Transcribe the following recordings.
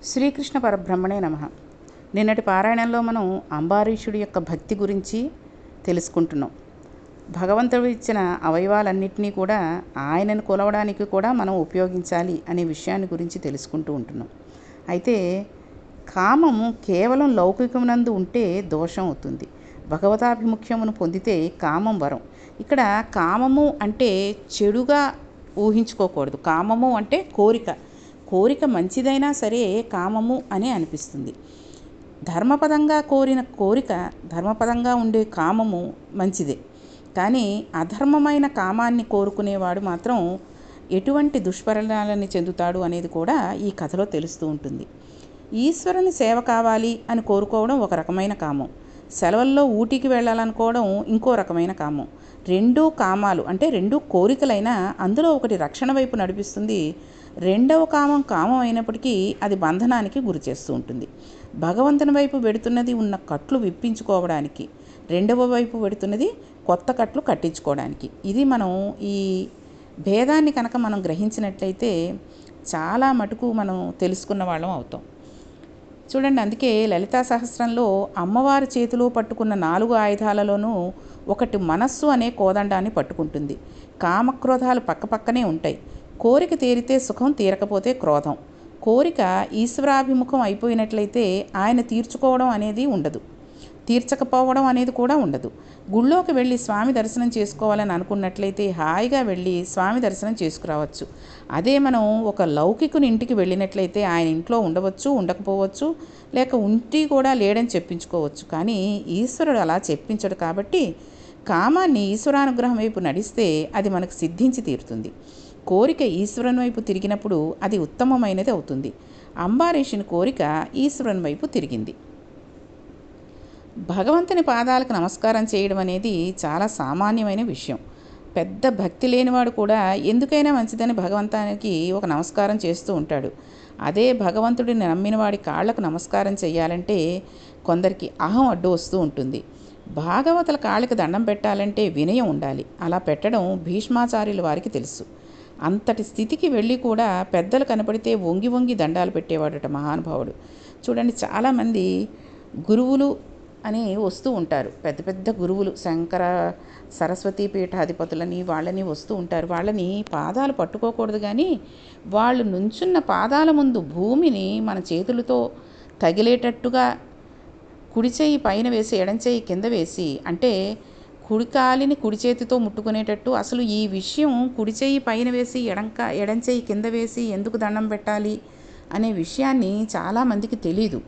శ్రీకృష్ణ పరబ్రహ్మణే నమః. నిన్నటి పారాయణంలో మనం అంబారీషుడి యొక్క భక్తి గురించి తెలుసుకుంటున్నాం. భగవంతుడు ఇచ్చిన అవయవాలన్నింటినీ కూడా ఆయనను కొలవడానికి కూడా మనం ఉపయోగించాలి అనే విషయాన్ని గురించి తెలుసుకుంటూ ఉంటున్నాం. అయితే కామము కేవలం లౌకికమునందు ఉంటే దోషం అవుతుంది. భగవతాభిముఖ్యమును పొందితే కామం వరం. ఇక్కడ కామము అంటే చెడుగా ఊహించుకోకూడదు. కామము అంటే కోరిక మంచిదైనా సరే కామము అని అనిపిస్తుంది. ధర్మపదంగా కోరిన కోరిక, ధర్మపదంగా ఉండే కామము మంచిదే. కానీ అధర్మమైన కామాన్ని కోరుకునేవాడు మాత్రం ఎటువంటి దుష్పరిణామాలని చెందుతాడు అనేది కూడా ఈ కథలో తెలుస్తూ ఉంటుంది. ఈశ్వరుని సేవ కావాలి అని కోరుకోవడం ఒక రకమైన కామం. సెలవుల్లో ఊటీకి వెళ్ళాలనుకోవడం ఇంకో రకమైన కామం. రెండూ కామాలు అంటే రెండూ కోరికలైనా అందులో ఒకటి రక్షణ వైపు నడిపిస్తుంది. రెండవ కామం అయినప్పటికీ అది బంధనానికి గురి చేస్తూ ఉంటుంది. భగవంతుని వైపు వెడుతున్నది ఉన్న కట్లు విప్పించుకోవడానికి, రెండవ వైపు వెడుతున్నది కొత్త కట్లు కట్టించుకోవడానికి. ఇది మనం ఈ భేదాన్ని కనుక మనం గ్రహించినట్లయితే చాలా మటుకు మనం తెలుసుకున్న వాళ్ళం అవుతాం. చూడండి, అందుకే లలితా సహస్రంలో అమ్మవారి చేతిలో పట్టుకున్న 4 ఆయుధాలలోనూ ఒకటి మనస్సు అనే కోదండాన్ని పట్టుకుంటుంది. కామక్రోధాలు పక్కపక్కనే ఉంటాయి. కోరిక తీరితే సుఖం, తీరకపోతే క్రోధం. కోరిక ఈశ్వరాభిముఖం అయిపోయినట్లయితే ఆయన తీర్చుకోవడం అనేది ఉండదు, తీర్చకపోవడం అనేది కూడా ఉండదు. గుళ్ళోకి వెళ్ళి స్వామి దర్శనం చేసుకోవాలని అనుకున్నట్లయితే హాయిగా వెళ్ళి స్వామి దర్శనం చేసుకురావచ్చు. అదే మనం ఒక లౌకికుని ఇంటికి వెళ్ళినట్లయితే ఆయన ఇంట్లో ఉండవచ్చు, ఉండకపోవచ్చు, లేక ఉంటి కూడా లేడని చెప్పించుకోవచ్చు. కానీ ఈశ్వరుడు అలా చెప్పించడు. కాబట్టి కామాన్ని ఈశ్వరానుగ్రహం వైపు నడిస్తే అది మనకు సిద్ధించి తీరుతుంది. కోరిక ఈశ్వరుని వైపు తిరిగినప్పుడు అది ఉత్తమమైనది అవుతుంది. అంబారీషుని కోరిక ఈశ్వరుని వైపు తిరిగింది. భగవంతుని పాదాలకు నమస్కారం చేయడం అనేది చాలా సామాన్యమైన విషయం. పెద్ద భక్తి లేనివాడు కూడా ఎందుకైనా మంచిదని భగవంతానికి ఒక నమస్కారం చేస్తూ ఉంటాడు. అదే భగవంతుడిని నమ్మిన వాడి కాళ్లకు నమస్కారం చేయాలంటే కొందరికి అహం అడ్డు వస్తూ ఉంటుంది. భాగవతుల కాళ్ళకి దండం పెట్టాలంటే వినయం ఉండాలి. అలా పెట్టడం భీష్మాచార్యుల వారికి తెలుసు. అంతటి స్థితికి వెళ్ళి కూడా పెద్దలు కనపడితే వంగి వంగి దండాలు పెట్టేవాడట మహానుభావుడు. చూడండి, చాలామంది గురువులు అని వస్తూ ఉంటారు. పెద్ద పెద్ద గురువులు, శంకర సరస్వతీ పీఠాధిపతులని వాళ్ళని వస్తూ ఉంటారు. వాళ్ళని పాదాలు పట్టుకోకూడదు, కానీ వాళ్ళు నుంచున్న పాదాల ముందు భూమిని మన చేతులతో తగిలేటట్టుగా కుడి చేయి పైన వేసి ఎడం చేయి కింద వేసి, అంటే కుడి కాలిని కుడి చేతితో ముట్టుకునేటట్టు. అసలు ఈ విషయం కుడి చేయి పైన వేసి ఎడం చేయి కింద వేసి ఎందుకు దండం పెట్టాలి అనే విషయాన్ని చాలామందికి తెలీదు.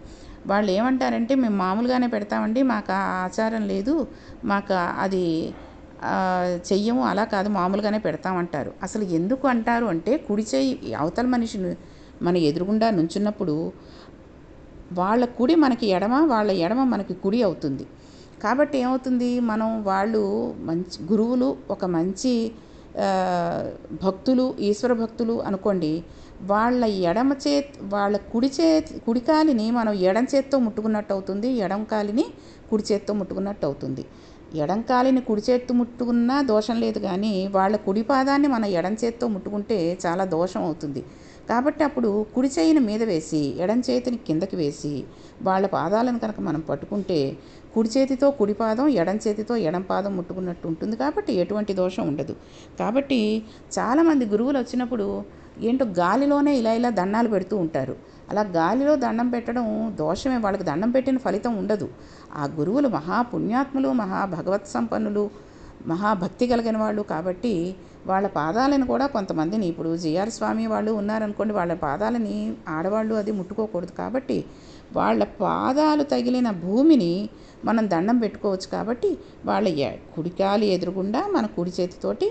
వాళ్ళు ఏమంటారంటే, మేము మామూలుగానే పెడతామండి, మాకు ఆ ఆచారం లేదు, మాకు అది చెయ్యము, అలా కాదు, మామూలుగానే పెడతామంటారు. అసలు ఎందుకు అంటారు అంటే, కుడి చేయి అవతల మనిషిని మన ఎదురుగుండా నుంచున్నప్పుడు వాళ్ళ కుడి మనకి ఎడమ, వాళ్ళ ఎడమ మనకి కుడి అవుతుంది. కాబట్టి ఏమవుతుంది, మనం వాళ్ళు మంచి గురువులు, ఒక మంచి భక్తులు, ఈశ్వర భక్తులు అనుకోండి, వాళ్ళ వాళ్ళ కుడి కాలిని మనం ఎడం చేత్తో ముట్టుకున్నట్టు అవుతుంది, ఎడం కాలిని కుడి చేత్తో ముట్టుకున్నట్టు అవుతుంది. ఎడం కాలిని కుడి చేత్తో ముట్టుకున్నా దోషం లేదు, కానీ వాళ్ళ కుడి పాదాన్ని మన ఎడం చేత్తో ముట్టుకుంటే చాలా దోషం అవుతుంది. కాబట్టి అప్పుడు కుడి చేయిని మీద వేసి ఎడం చేతిని కిందకి వేసి వాళ్ళ పాదాలను కనుక మనం పట్టుకుంటే కుడి చేతితో కుడి పాదం, ఎడం చేతితో ఎడం పాదం ముట్టుకున్నట్టు ఉంటుంది. కాబట్టి ఎటువంటి దోషం ఉండదు. కాబట్టి చాలామంది గురువులు వచ్చినప్పుడు ఏంటో గాలిలోనే ఇలా దండాలు పెడుతూ ఉంటారు. అలా గాలిలో దండం పెట్టడం దోషమే, వాళ్ళకి దండం పెట్టిన ఫలితం ఉండదు. ఆ గురువులు మహాపుణ్యాత్ములు, మహాభగవత్ సంపన్నులు, మహాభక్తి కలిగిన వాళ్ళు. కాబట్టి వాళ్ళ పాదాలను కూడా కొంతమందిని, ఇప్పుడు జిఆర్ స్వామి వాళ్ళు ఉన్నారనుకోండి, వాళ్ళ పాదాలని ఆడవాళ్ళు అది ముట్టుకోకూడదు. కాబట్టి వాళ్ళ పాదాలు తగిలిన భూమిని మనం దండం పెట్టుకోవచ్చు. కాబట్టి వాళ్ళ కుడికాలి ఎదురుగుండా మన కుడి చేతితోటి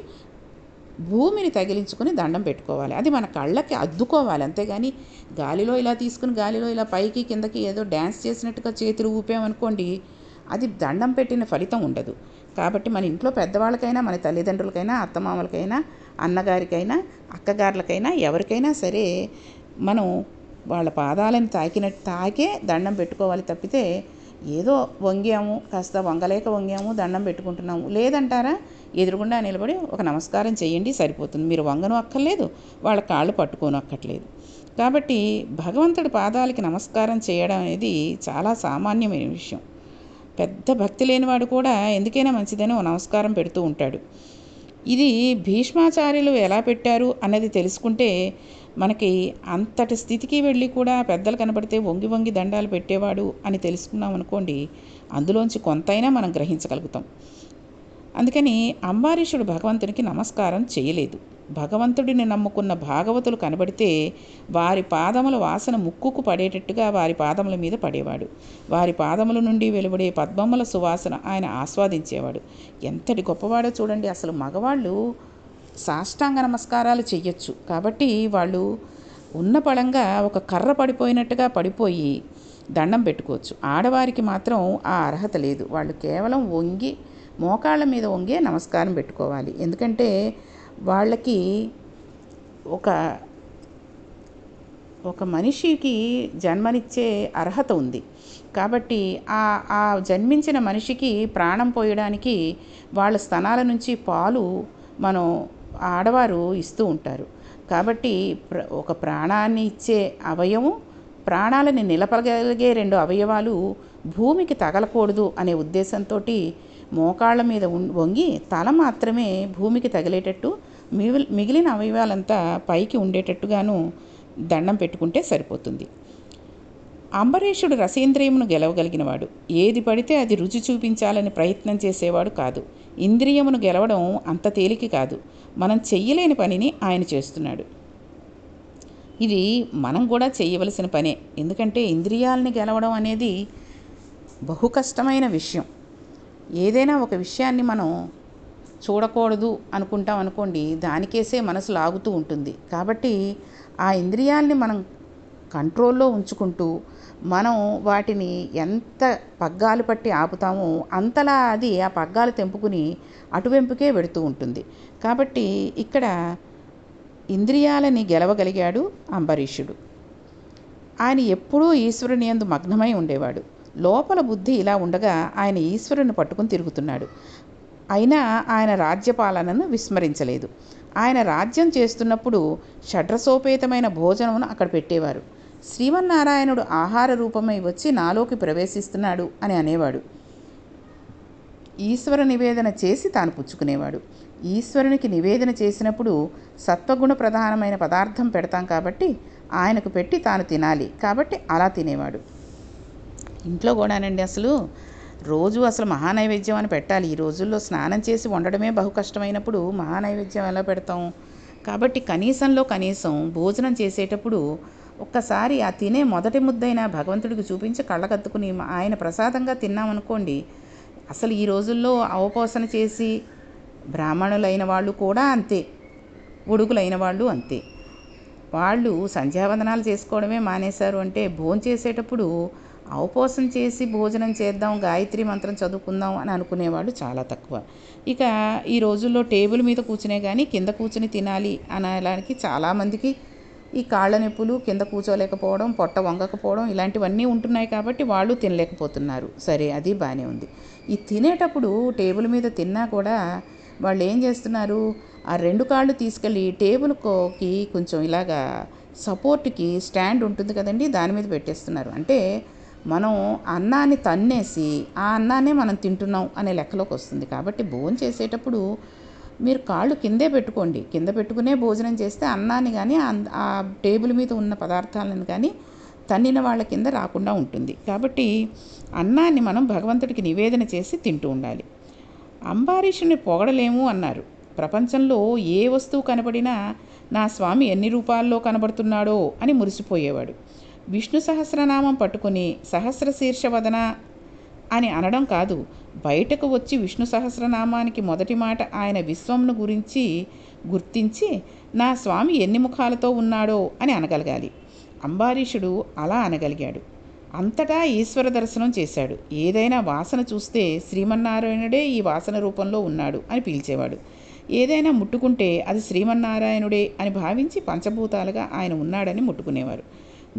భూమిని తగిలించుకొని దండం పెట్టుకోవాలి. అది మన కళ్ళకి అద్దుకోవాలి. అంతేగాని గాలిలో ఇలా తీసుకుని గాలిలో ఇలా పైకి కిందకి ఏదో డ్యాన్స్ చేసినట్టుగా చేతులు ఊపామనుకోండి, అది దండం పెట్టిన ఫలితం ఉండదు. కాబట్టి మన ఇంట్లో పెద్దవాళ్ళకైనా, మన తల్లిదండ్రులకైనా, అత్తమామలకైనా, అన్నగారికైనా, అక్కగారులకైనా, ఎవరికైనా సరే మనం వాళ్ళ పాదాలను తాకే దండం పెట్టుకోవాలి. తప్పితే ఏదో వంగాము, కాస్త వంగలేక వంగాము, దండం పెట్టుకుంటున్నాము లేదంటారా, ఎదురుగుండా నిలబడి ఒక నమస్కారం చేయండి, సరిపోతుంది. మీరు వంగను అక్కర్లేదు, వాళ్ళ కాళ్ళు పట్టుకోను అక్కర్లేదు. కాబట్టి భగవంతుడి పాదాలకి నమస్కారం చేయడం అనేది చాలా సామాన్యమైన విషయం. పెద్ద భక్తి లేనివాడు కూడా ఎందుకైనా మంచిదని ఓ నమస్కారం పెడుతూ ఉంటాడు. ఇది భీష్మాచార్యులు ఎలా పెట్టారు అన్నది తెలుసుకుంటే మనకి అంతటి స్థితికి వెళ్ళి కూడా పెద్దలు కనబడితే వంగి వంగి దండాలు పెట్టేవాడు అని తెలుసుకున్నాం అనుకోండి, అందులోంచి కొంతైనా మనం గ్రహించగలుగుతాం. అందుకని అంబరీషుడు భగవంతునికి నమస్కారం చేయలేదు. భగవంతుడిని నమ్ముకున్న భాగవతులు కనబడితే వారి పాదముల వాసన ముక్కుకు పడేటట్టుగా వారి పాదముల మీద పడేవాడు. వారి పాదముల నుండి వెలువడే పద్మముల సువాసన ఆయన ఆస్వాదించేవాడు. ఎంతటి గొప్పవాడో చూడండి. అసలు మగవాళ్ళు సాష్టాంగ నమస్కారాలు చెయ్యొచ్చు, కాబట్టి వాళ్ళు ఉన్న పళంగా ఒక కర్ర పడిపోయినట్టుగా పడిపోయి దండం పెట్టుకోవచ్చు. ఆడవారికి మాత్రం ఆ అర్హత లేదు. వాళ్ళు కేవలం వంగి మోకాళ్ళ మీద వంగే నమస్కారం పెట్టుకోవాలి. ఎందుకంటే వాళ్ళకి ఒక మనిషికి జన్మనిచ్చే అర్హత ఉంది. కాబట్టి ఆ జన్మించిన మనిషికి ప్రాణం పోయడానికి వాళ్ళ స్తనాల నుంచి పాలు మనం ఆడవారు ఇస్తూ ఉంటారు. కాబట్టి ఒక ప్రాణాన్ని ఇచ్చే అవయవం, ప్రాణాలని నిలపగలిగే 2 అవయవాలు భూమికి తగలకూడదు అనే ఉద్దేశంతో మోకాళ్ళ మీద వంగి తల మాత్రమే భూమికి తగిలేటట్టు మిగిలిన అవయవాలంతా పైకి ఉండేటట్టుగాను దండం పెట్టుకుంటే సరిపోతుంది. అంబరీషుడు రసేంద్రియమును గెలవగలిగినవాడు. ఏది పడితే అది రుచి చూపించాలని ప్రయత్నం చేసేవాడు కాదు. ఇంద్రియమును గెలవడం అంత తేలిక కాదు. మనం చెయ్యలేని పనిని ఆయన చేస్తున్నాడు. ఇది మనం కూడా చేయవలసిన పనే. ఎందుకంటే ఇంద్రియాలని గెలవడం అనేది బహు కష్టమైన విషయం. ఏదైనా ఒక విషయాన్ని మనం చూడకూడదు అనుకుంటాం అనుకోండి, దానికేసే మనసు లాగుతూ ఉంటుంది. కాబట్టి ఆ ఇంద్రియాలని మనం కంట్రోల్లో ఉంచుకుంటూ మనం వాటిని ఎంత పగ్గాలు పట్టి ఆపుతామో అంతలా అది ఆ పగ్గాలు తెంపుకుని అటువెంపుకే వెడుతూ ఉంటుంది. కాబట్టి ఇక్కడ ఇంద్రియాలని గెలవగలిగాడు అంబరీషుడు. ఆయన ఎప్పుడూ ఈశ్వరుని యందు మగ్నమై ఉండేవాడు. లోపల బుద్ధి ఇలా ఉండగా ఆయన ఈశ్వరుని పట్టుకుని తిరుగుతున్నాడు. అయినా ఆయన రాజ్యపాలనను విస్మరించలేదు. ఆయన రాజ్యం చేస్తున్నప్పుడు షడ్రసోపేతమైన భోజనమును అక్కడ పెట్టేవారు. శ్రీమన్నారాయణుడు ఆహార రూపమై వచ్చి నాలోకి ప్రవేశిస్తున్నాడు అని అనేవాడు. ఈశ్వర నివేదన చేసి తాను పుచ్చుకునేవాడు. ఈశ్వరునికి నివేదన చేసినప్పుడు సత్వగుణ ప్రధానమైన పదార్థం పెడతాం కాబట్టి ఆయనకు పెట్టి తాను తినాలి. కాబట్టి అలా తినేవాడు. ఇంట్లో కూడానండి అసలు మహానైవేద్యం అని పెట్టాలి. ఈ రోజుల్లో స్నానం చేసి వండడమే బహు కష్టమైనప్పుడు మహానైవేద్యం ఎలా పెడతాం? కాబట్టి కనీసంలో కనీసం భోజనం చేసేటప్పుడు ఒక్కసారి ఆ తినే మొదటి ముద్దైనా భగవంతుడికి చూపించి కళ్ళకత్తుకుని ఆయన ప్రసాదంగా తిన్నామనుకోండి, అసలు ఈ రోజుల్లో అవపోసన చేసి బ్రాహ్మణులైన వాళ్ళు కూడా అంతే, ఉడుకులైన వాళ్ళు అంతే. వాళ్ళు సంధ్యావందనాలు చేసుకోవడమే మానేశారు. అంటే భోంచేసేటప్పుడు అవపోసం చేసి భోజనం చేద్దాం, గాయత్రి మంత్రం చదువుకుందాం అని అనుకునేవాళ్ళు చాలా తక్కువ. ఇక ఈ రోజుల్లో టేబుల్ మీద కూర్చునే కానీ కింద కూర్చుని తినాలి అనడానికి చాలామందికి ఈ కాళ్ళ నొప్పులు, కింద కూర్చోలేకపోవడం, పొట్ట వంగకపోవడం ఇలాంటివన్నీ ఉంటున్నాయి. కాబట్టి వాళ్ళు తినలేకపోతున్నారు. సరే, అది బాగానే ఉంది. ఈ తినేటప్పుడు టేబుల్ మీద తిన్నా కూడా వాళ్ళు ఏం చేస్తున్నారు, ఆ 2 కాళ్ళు తీసుకెళ్ళి టేబుల్కి కొంచెం ఇలాగా సపోర్ట్కి స్టాండ్ ఉంటుంది కదండి, దాని మీద పెట్టేస్తున్నారు. అంటే మనం అన్నాన్ని తన్నేసి ఆ అన్నాన్నే మనం తింటున్నాం అనే లెక్కలోకి వస్తుంది. కాబట్టి భోజనం చేసేటప్పుడు మీరు కాళ్ళు కిందే పెట్టుకోండి. కింద పెట్టుకునే భోజనం చేస్తే అన్నాన్ని కానీ ఆ టేబుల్ మీద ఉన్న పదార్థాలను కానీ తన్నిన వాళ్ళ కింద రాకుండా ఉంటుంది. కాబట్టి అన్నాన్ని మనం భగవంతుడికి నివేదన చేసి తింటూ ఉండాలి. అంబరీషుని పొగడలేము అన్నారు. ప్రపంచంలో ఏ వస్తువు కనబడినా నా స్వామి ఎన్ని రూపాల్లో కనబడుతున్నాడో అని మురిసిపోయేవాడు. విష్ణు సహస్రనామం పట్టుకుని సహస్రశీర్షవదన అని అనడం కాదు, బయటకు వచ్చి విష్ణు సహస్రనామానికి మొదటి మాట ఆయన విశ్వంను గుర్తించి నా స్వామి ఎన్ని ముఖాలతో ఉన్నాడో అని అనగలగాలి. అంబరీషుడు అలా అనగలిగాడు. అంతటా ఈశ్వర దర్శనం చేశాడు. ఏదైనా వాసన చూస్తే శ్రీమన్నారాయణుడే ఈ వాసన రూపంలో ఉన్నాడు అని పీల్చేవాడు. ఏదైనా ముట్టుకుంటే అది శ్రీమన్నారాయణుడే అని భావించి పంచభూతాలుగా ఆయన ఉన్నాడని ముట్టుకునేవారు.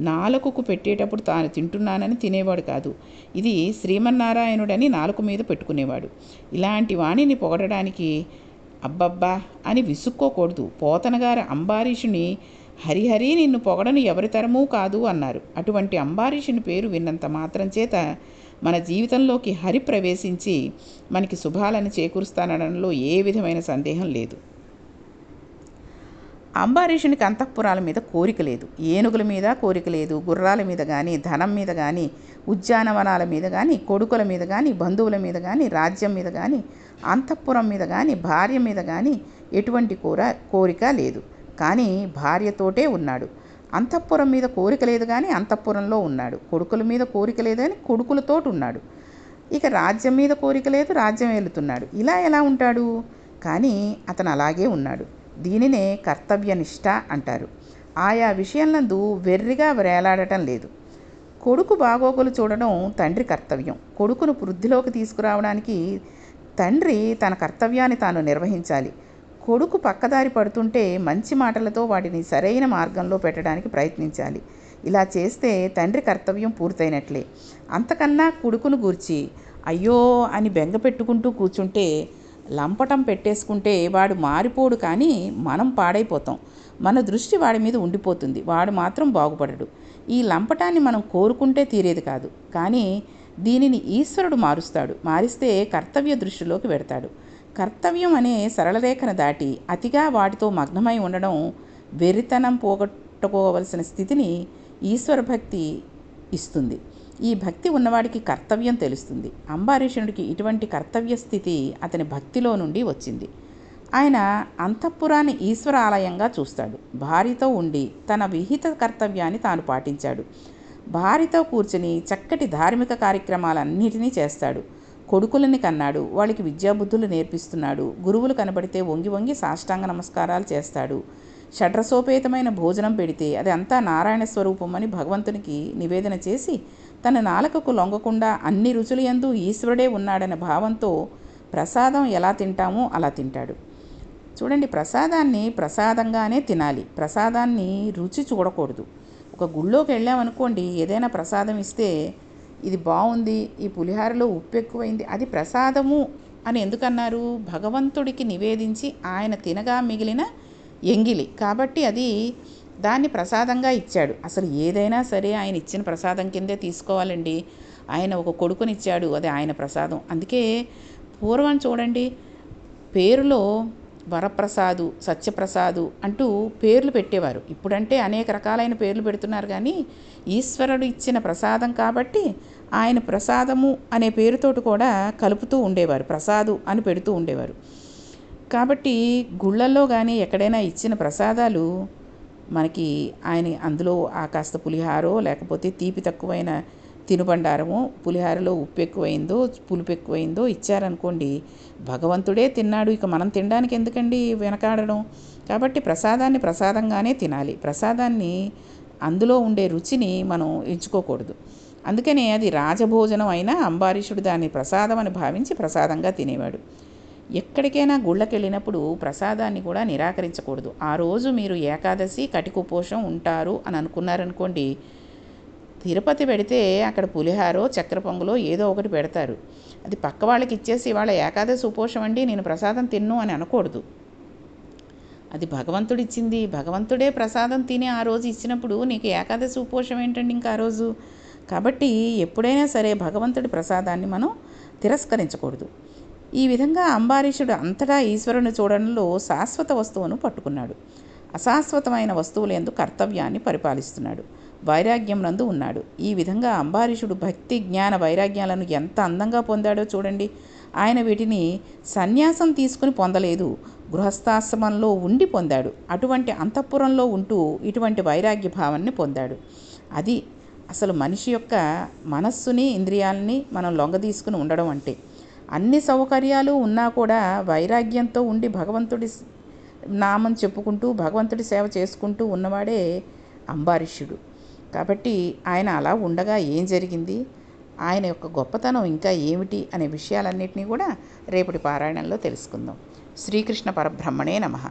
నాలుకకు పెట్టేటప్పుడు తాను తింటున్నానని తినేవాడు కాదు, ఇది శ్రీమన్నారాయణుడని నాలుక మీద పెట్టుకునేవాడు. ఇలాంటి వాణిని పొగడడానికి అబ్బబ్బా అని విసుక్కోకూడదు. పోతనగారు అంబరీషుని హరిహరి నిన్ను పొగడను ఎవరి తరమూ కాదు అన్నారు. అటువంటి అంబారీషుని పేరు విన్నంత మాత్రం చేత మన జీవితంలోకి హరి ప్రవేశించి మనకి శుభాలను చేకూరుస్తానడంలో ఏ విధమైన సందేహం లేదు. అంబారీషునికి అంతఃపురాల మీద కోరిక లేదు, ఏనుగుల మీద కోరిక లేదు, గుర్రాల మీద కానీ, ధనం మీద కానీ, ఉద్యానవనాల మీద కానీ, కొడుకుల మీద కానీ, బంధువుల మీద కానీ, రాజ్యం మీద కానీ, అంతఃపురం మీద కానీ, భార్య మీద కానీ ఎటువంటి కోరిక లేదు. కానీ భార్యతోటే ఉన్నాడు. అంతఃపురం మీద కోరిక లేదు కానీ అంతఃపురంలో ఉన్నాడు. కొడుకుల మీద కోరిక లేదు కానీ కొడుకులతోటి ఉన్నాడు. ఇక రాజ్యం మీద కోరిక లేదు, రాజ్యం వెళుతున్నాడు. ఇలా ఎలా ఉంటాడు? కానీ అతను అలాగే ఉన్నాడు. దీనినే కర్తవ్యనిష్ట అంటారు. ఆయా విషయంలందు వెర్రిగా వేలాడటం లేదు. కొడుకు బాగోగులు చూడడం తండ్రి కర్తవ్యం. కొడుకును వృద్ధిలోకి తీసుకురావడానికి తండ్రి తన కర్తవ్యాన్ని తాను నిర్వహించాలి. కొడుకు పక్కదారి పడుతుంటే మంచి మాటలతో వాటిని సరైన మార్గంలో పెట్టడానికి ప్రయత్నించాలి. ఇలా చేస్తే తండ్రి కర్తవ్యం పూర్తయినట్లే. అంతకన్నా కొడుకును గూర్చి అయ్యో అని బెంగ పెట్టుకుంటూ కూర్చుంటే, లంపటం పెట్టేసుకుంటే వాడు మారిపోడు, కానీ మనం పాడైపోతాం. మన దృష్టి వాడి మీద ఉండిపోతుంది, వాడు మాత్రం బాగుపడడు. ఈ లంపటాన్ని మనం కోరుకుంటే తీరేది కాదు, కానీ దీనిని ఈశ్వరుడు మారుస్తాడు. మారిస్తే కర్తవ్య దృష్టిలోకి పెడతాడు. కర్తవ్యం అనే సరళరేఖను దాటి అతిగా వాటితో మగ్నమై ఉండడం వెర్రితనం పోగొట్టుకోవలసిన స్థితిని ఈశ్వర భక్తి ఇస్తుంది. ఈ భక్తి ఉన్నవాడికి కర్తవ్యం తెలుస్తుంది. అంబారీషుడికి ఇటువంటి కర్తవ్య స్థితి అతని భక్తిలో నుండి వచ్చింది. ఆయన అంతఃపురాన్ని ఈశ్వర ఆలయంగా చూస్తాడు. భార్యతో ఉండి తన విహిత కర్తవ్యాన్ని తాను పాటించాడు. భార్యతో కూర్చుని చక్కటి ధార్మిక కార్యక్రమాలన్నిటినీ చేస్తాడు. కొడుకులని కన్నాడు, వాళ్ళకి విద్యాబుద్ధులు నేర్పిస్తున్నాడు. గురువులు కనబడితే వంగి వంగి సాష్టాంగ నమస్కారాలు చేస్తాడు. షడ్రసోపేతమైన భోజనం పెడితే అది అంతా నారాయణ స్వరూపం అని భగవంతునికి నివేదన చేసి తన నాలుకకు లొంగకుండా అన్ని రుచులయందు ఈశ్వరుడే ఉన్నాడనే భావంతో ప్రసాదం ఎలా తింటామో అలా తింటాడు. చూడండి, ప్రసాదాన్ని ప్రసాదంగానే తినాలి. ప్రసాదాన్ని రుచి చూడకూడదు. ఒక గుళ్ళోకి వెళ్ళామనుకోండి, ఏదైనా ప్రసాదం ఇస్తే ఇది బాగుంది, ఈ పులిహారలో ఉప్పు ఎక్కువైంది, అది ప్రసాదము అని ఎందుకన్నారు? భగవంతుడికి నివేదించి ఆయన తినగా మిగిలిన ఎంగిలి కాబట్టి అది దాన్ని ప్రసాదంగా ఇచ్చాడు. అసలు ఏదైనా సరే ఆయన ఇచ్చిన ప్రసాదం కిందే తీసుకోవాలండి. ఆయన ఒక కొడుకునిచ్చాడు, అది ఆయన ప్రసాదం. అందుకే పూర్వం చూడండి, పేరులో వరప్రసాదు, సత్యప్రసాదు అంటూ పేర్లు పెట్టేవారు. ఇప్పుడంటే అనేక రకాలైన పేర్లు పెడుతున్నారు, కానీ ఈశ్వరుడు ఇచ్చిన ప్రసాదం కాబట్టి ఆయన ప్రసాదము అనే పేరుతోటి కూడా కలుపుతూ ఉండేవారు, ప్రసాదు అని పెడుతూ ఉండేవారు. కాబట్టి గుళ్ళల్లో కానీ ఎక్కడైనా ఇచ్చిన ప్రసాదాలు మనకి ఆయన అందులో ఆ కాస్త పులిహారో లేకపోతే తీపి తక్కువైన తినుబండారము, పులిహారలో ఉప్పు ఎక్కువైందో పులుపు ఎక్కువైందో ఇచ్చారనుకోండి, భగవంతుడే తిన్నాడు, ఇక మనం తినడానికి ఎందుకండి వెనకాడడం? కాబట్టి ప్రసాదాన్ని ప్రసాదంగానే తినాలి. ప్రసాదాన్ని అందులో ఉండే రుచిని మనం ఎంచుకోకూడదు. అందుకనే అది రాజభోజనం అయినా అంబారీషుడు దాన్ని ప్రసాదం అని భావించి ప్రసాదంగా తినేవాడు. ఎక్కడికైనా గుళ్ళకి వెళ్ళినప్పుడు ప్రసాదాన్ని కూడా నిరాకరించకూడదు. ఆ రోజు మీరు ఏకాదశి కటికుపోషం ఉంటారు అని అనుకున్నారనుకోండి, తిరుపతి పెడితే అక్కడ పులిహారో చక్కెర పొంగలో ఏదో ఒకటి పెడతారు. అది పక్క వాళ్ళకి ఇచ్చేసి వాళ్ళ ఏకాదశి ఉపోషం అండి నేను ప్రసాదం తిన్ను అని అనకూడదు. అది భగవంతుడు ఇచ్చింది, భగవంతుడే ప్రసాదం తిని ఆ రోజు ఇచ్చినప్పుడు నీకు ఏకాదశి ఉపోషం ఏంటండి ఇంకా ఆ రోజు? కాబట్టి ఎప్పుడైనా సరే భగవంతుడి ప్రసాదాన్ని మనం తిరస్కరించకూడదు. ఈ విధంగా అంబారీషుడు అంతటా ఈశ్వరుని చూడడంలో శాశ్వత వస్తువును పట్టుకున్నాడు. అశాశ్వతమైన వస్తువులందు కర్తవ్యాన్ని పరిపాలిస్తున్నాడు. వైరాగ్యం నందు ఉన్నాడు. ఈ విధంగా అంబారీషుడు భక్తి జ్ఞాన వైరాగ్యాలను ఎంత అందంగా పొందాడో చూడండి. ఆయన వీటిని సన్యాసం తీసుకుని పొందలేదు, గృహస్థాశ్రమంలో ఉండి పొందాడు. అటువంటి అంతఃపురంలో ఉంటూ ఇటువంటి వైరాగ్య భావాన్ని పొందాడు. అది అసలు మనిషి యొక్క మనస్సుని ఇంద్రియాలని మనం లొంగదీసుకుని ఉండడం అంటే. అన్ని సౌకర్యాలు ఉన్నా కూడా వైరాగ్యంతో ఉండి భగవంతుడి నామం చెప్పుకుంటూ భగవంతుడి సేవ చేసుకుంటూ ఉన్నవాడే అంబారీషుడు. కాబట్టి ఆయన అలా ఉండగా ఏం జరిగింది, ఆయన యొక్క గొప్పతనం ఇంకా ఏమిటి అనే విషయాలన్నింటినీ కూడా రేపటి పారాయణంలో తెలుసుకుందాం. శ్రీకృష్ణ పరబ్రహ్మణే నమః.